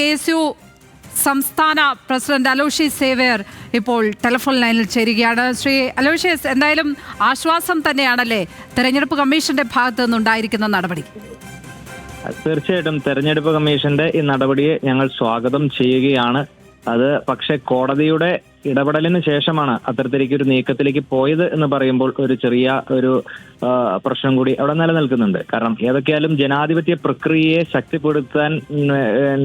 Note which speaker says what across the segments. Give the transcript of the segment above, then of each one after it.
Speaker 1: KSU സംസ്ഥാന president Aloysius Xavier ഇപ്പോൾ telephone ലൈനിൽ ചേരുകയാണ്. ശ്രീ അലോഷ്യസ്, എന്തായാലും ആശ്വാസം തന്നെയാണല്ലേ തെരഞ്ഞെടുപ്പ് കമ്മീഷന്റെ ഭാഗത്തു നിന്നുണ്ടായിരിക്കുന്ന നടപടി?
Speaker 2: തീർച്ചയായിട്ടും തെരഞ്ഞെടുപ്പ് കമ്മീഷന്റെ ഈ നടപടിയെ ഞങ്ങൾ സ്വാഗതം ചെയ്യുകയാണ്. അത് പക്ഷെ കോടതിയുടെ ഇടപെടലിന് ശേഷമാണ് അത്തരത്തിലേക്ക് ഒരു നീക്കത്തിലേക്ക് പോയത് എന്ന് പറയുമ്പോൾ ഒരു ചെറിയ ഒരു പ്രശ്നം കൂടി അവിടെ നിലനിൽക്കുന്നുണ്ട്. കാരണം ഏതൊക്കെയാലും ജനാധിപത്യ പ്രക്രിയയെ ശക്തിപ്പെടുത്താൻ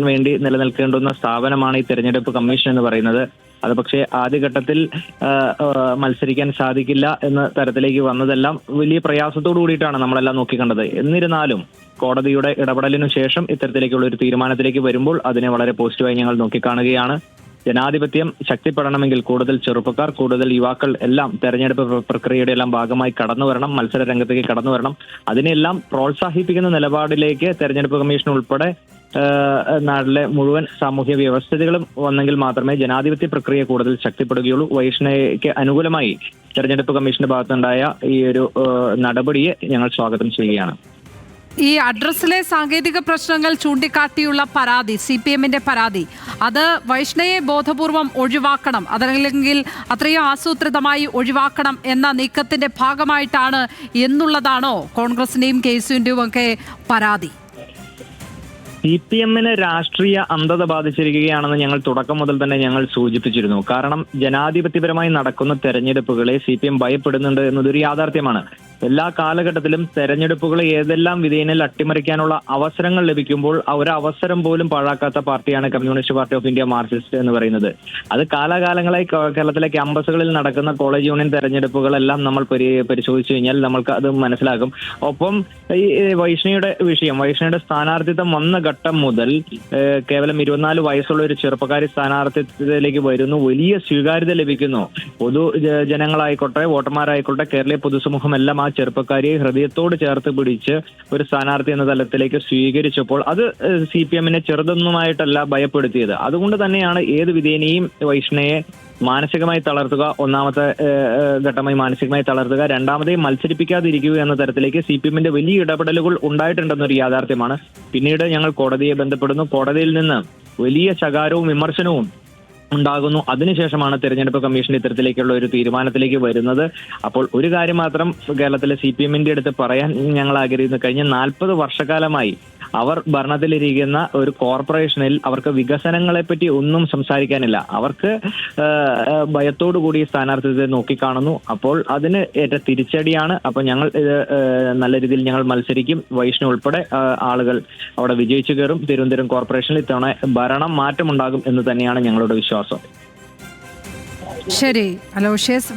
Speaker 2: വേണ്ടി നിലനിൽക്കേണ്ടുന്ന സ്ഥാപനമാണ് ഈ തെരഞ്ഞെടുപ്പ് കമ്മീഷൻ എന്ന് പറയുന്നത്. അത് പക്ഷേ ആദ്യഘട്ടത്തിൽ മത്സരിക്കാൻ സാധിക്കില്ല എന്ന തരത്തിലേക്ക് വന്നതെല്ലാം വലിയ പ്രയാസത്തോടു കൂടിയിട്ടാണ് നമ്മളെല്ലാം നോക്കിക്കണ്ടത്. എന്നിരുന്നാലും കോടതിയുടെ ഇടപെടലിനു ശേഷം ഇത്തരത്തിലേക്കുള്ള ഒരു തീരുമാനത്തിലേക്ക് വരുമ്പോൾ അതിനെ വളരെ പോസിറ്റീവായി ഞങ്ങൾ നോക്കിക്കാണുകയാണ്. ജനാധിപത്യം ശക്തിപ്പെടണമെങ്കിൽ കൂടുതൽ ചെറുപ്പക്കാർ, കൂടുതൽ യുവാക്കൾ എല്ലാം തെരഞ്ഞെടുപ്പ് പ്രക്രിയയുടെ എല്ലാം ഭാഗമായി കടന്നു വരണം, മത്സര രംഗത്തേക്ക് കടന്നു വരണം. അതിനെല്ലാം പ്രോത്സാഹിപ്പിക്കുന്ന നിലപാടിലേക്ക് തെരഞ്ഞെടുപ്പ് കമ്മീഷൻ ഉൾപ്പെടെ നാട്ടിലെ മുഴുവൻ സാമൂഹ്യ വ്യവസ്ഥിതികളും വന്നെങ്കിൽ മാത്രമേ ജനാധിപത്യ പ്രക്രിയ കൂടുതൽ ശക്തിപ്പെടുകയുള്ളൂ. വൈഷ്ണയ്ക്ക് അനുകൂലമായി തെരഞ്ഞെടുപ്പ് കമ്മീഷന്റെ ഭാഗത്തുണ്ടായ ഈ ഒരു നടപടിയെ ഞങ്ങൾ സ്വാഗതം ചെയ്യുകയാണ്.
Speaker 1: ഈ അഡ്രസ്സിലെ സാങ്കേതിക പ്രശ്നങ്ങൾ ചൂണ്ടിക്കാട്ടിയുള്ള പരാതി, CPMന്റെ പരാതി, അത് വൈഷ്ണയെ ബോധപൂർവം ഒഴിവാക്കണം, അതല്ലെങ്കിൽ അത്രയും ആസൂത്രിതമായി ഒഴിവാക്കണം എന്ന നീക്കത്തിന്റെ ഭാഗമായിട്ടാണ് എന്നുള്ളതാണോ കോൺഗ്രസിന്റെയും KSUവിന്റെയും ഒക്കെ പരാതി?
Speaker 2: CPMന് രാഷ്ട്രീയ അന്ധത ബാധിച്ചിരിക്കുകയാണെന്ന് ഞങ്ങൾ തുടക്കം മുതൽ തന്നെ ഞങ്ങൾ സൂചിപ്പിച്ചിരുന്നു. കാരണം ജനാധിപത്യപരമായി നടക്കുന്ന തെരഞ്ഞെടുപ്പുകളെ CPM ഭയപ്പെടുന്നുണ്ട് എന്നതൊരു യാഥാർത്ഥ്യമാണ്. എല്ലാ കാലഘട്ടത്തിലും തെരഞ്ഞെടുപ്പുകളെ ഏതെല്ലാം വിധേയനിൽ അട്ടിമറിക്കാനുള്ള അവസരങ്ങൾ ലഭിക്കുമ്പോൾ ഒരവസരം പോലും പാഴാക്കാത്ത പാർട്ടിയാണ് communist party of India Marxist എന്ന് പറയുന്നത്. അത് കാലാകാലങ്ങളായി കേരളത്തിലെ ക്യാമ്പസുകളിൽ നടക്കുന്ന കോളേജ് യൂണിയൻ തെരഞ്ഞെടുപ്പുകളെല്ലാം നമ്മൾ പരിശോധിച്ചു കഴിഞ്ഞാൽ നമ്മൾക്ക് അത് മനസ്സിലാകും. ഒപ്പം ഈ വൈഷ്ണയുടെ വിഷയം, വൈഷ്ണയുടെ സ്ഥാനാർത്ഥിത്വം വന്ന ഘട്ടം മുതൽ കേവലം 24 വയസ്സുള്ള ഒരു ചെറുപ്പക്കാരി സ്ഥാനാർത്ഥിത്വത്തിലേക്ക് വരുന്നു, വലിയ സ്വീകാര്യത ലഭിക്കുന്നു. ജനങ്ങളായിക്കോട്ടെ, വോട്ടർമാരായിക്കോട്ടെ, കേരളീയ പൊതുസമൂഹം എല്ലാം ആ ചെറുപ്പക്കാരിയെ ഹൃദയത്തോട് ചേർത്ത് പിടിച്ച് ഒരു സ്ഥാനാർത്ഥി എന്ന തലത്തിലേക്ക് സ്വീകരിച്ചപ്പോൾ അത് CPMനെ ചെറുതൊന്നുമായിട്ടല്ല ഭയപ്പെടുത്തിയത്. അതുകൊണ്ട് തന്നെയാണ് ഏത് വിധേനയും വൈഷ്ണയെ മാനസികമായി തളർത്തുക, ഒന്നാമത്തെ ഘട്ടമായി മാനസികമായി തളർത്തുക, രണ്ടാമതായി മത്സരിപ്പിക്കാതിരിക്കുക എന്ന തരത്തിലേക്ക് CPMന്റെ വലിയ ഇടപെടലുകൾ ഉണ്ടായിട്ടുണ്ടെന്നൊരു യാഥാർത്ഥ്യമാണ്. പിന്നീട് ഞങ്ങൾ കോടതിയെ ബന്ധപ്പെടുന്നു. കോടതിയിൽ നിന്ന് വലിയ ശകാരവും വിമർശനവും ഉണ്ടാകുന്നു. അതിനുശേഷമാണ് തെരഞ്ഞെടുപ്പ് കമ്മീഷൻ ഇത്തരത്തിലേക്കുള്ള ഒരു തീരുമാനത്തിലേക്ക് വരുന്നത്. അപ്പോൾ ഒരു കാര്യം മാത്രം കേരളത്തിലെ CPMന്റെ അടുത്ത് പറയാൻ ഞങ്ങൾ ആഗ്രഹിക്കുന്നു. കഴിഞ്ഞ 40 വർഷക്കാലമായി അവർ ഭരണത്തിലിരിക്കുന്ന ഒരു കോർപ്പറേഷനിൽ അവർക്ക് വികസനങ്ങളെ പറ്റി ഒന്നും സംസാരിക്കാനില്ല. അവർക്ക് ഭയത്തോടു കൂടി സ്ഥാനാർത്ഥിത്വത്തെ നോക്കിക്കാണുന്നു. അപ്പോൾ അതിന് ഏറ്റ തിരിച്ചടിയാണ്. അപ്പോൾ ഞങ്ങൾ നല്ല രീതിയിൽ ഞങ്ങൾ മത്സരിക്കും. വൈഷ്ണവ് ഉൾപ്പെടെ ആളുകൾ അവിടെ വിജയിച്ചു കയറും. തിരുവനന്തപുരം കോർപ്പറേഷനിൽ ഇത്തവണ ഭരണം മാറ്റമുണ്ടാകും എന്ന് തന്നെയാണ് ഞങ്ങളുടെ വിശ്വാസം.
Speaker 1: ശരി അലോഷ്യസ്.